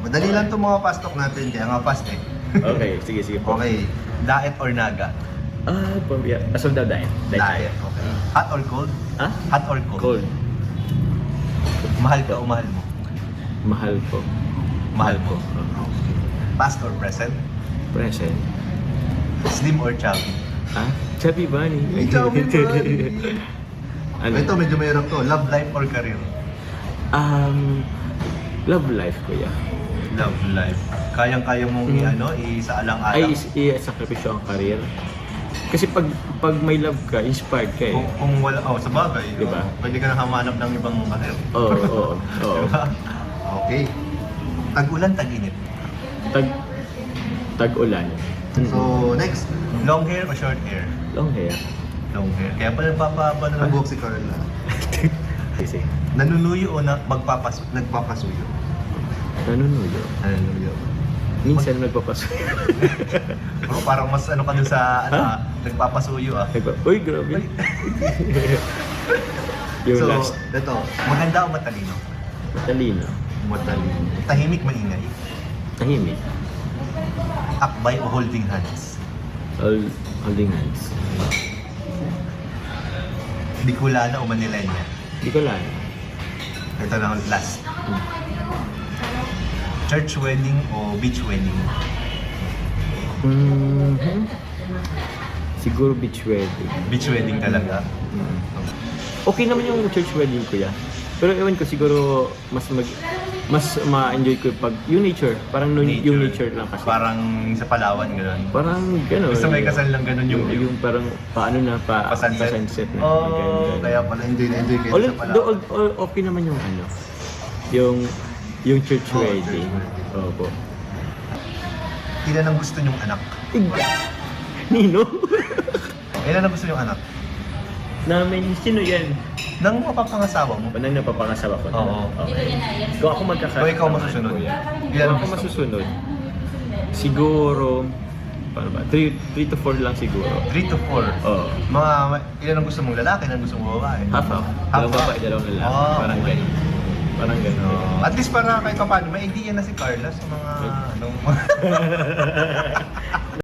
Madali lang itong mga fast talk natin, kaya nga fast eh. Okay, sige po. Okay, diet or naga? Pambiya. Asal daw diet. Diet, okay. Hot or cold? Ha? Hot or cold? Cold. Mahal ka o mahal mo? Mahal po. Mahal po. Past or present? Present. Slim or chubby? Chubby Bunny. Ay, chubby bunny. Ano? Ito, medyo mayroon to. Love life or career? Love life, kuya. Love life. Kayang-kaya mong isaalang-alang? Ay, i-sakripisyo ang career. Kasi pag may love ka, inspired ka eh. Kung wala, sa bagay. Diba? Pwede ka na hamanap ng ibang career. Oo. Diba? Okay. Tag-ulan, tag-init. Tag-ulan. So, next. Long hair o short hair? Long hair. Long hair. Kaya pala nagpapahaba na ng buhok si Carla. Kasi, Nanunuyo o nagpapasuyo? nanunuyo. Nanunuyo. Minsan nagpapasuyo. Parang mas ka dun sa nagpapasuyo ah. Uy, grabe. Yung So, last. ito. Maganda o matalino? Matalino. Matalino. Tahimik, maingay. Tahimik. Akbay o holding hands? Holding hands. Bicolana o Manilenya? Di ko lang. Ito na ang last. Church wedding o beach wedding? Siguro beach wedding. Beach wedding talaga. Okay naman yung church wedding, kuya. Pero ewan ko, siguro mas ma-enjoy ko pag yung nature. Parang yung nature lang kasi. Parang sa Palawan, gano'n. Parang gano'n. Basta may kasal lang gano'n yung view. Yung parang paano na, pa-sunset na. Ganun. Kaya pala enjoy kayo sa Palawan. Okay naman yung yung church wedding. Opo. Ilan ang gusto niyong anak? Nino? Ilan ang gusto niyong anak? Namin, sino yan? Nang mapapangasawa mo? Nang napapangasawa ko na. Oo. Okay. Kung ako magkakaroon. Kung ikaw masusunod. Ilan Ilan ang ako gusto? masusunod? Siguro, paano ba? 3 to 4 lang siguro. 3 to 4. Oo. Ilan ang gusto mong lalaki, ilan ang gusto mong babae? Half. Dalawang babae, dalawang lalaki. Parang okay. ganun. Parang ganun. At least para kahit paano, may idea na si Carla sa mga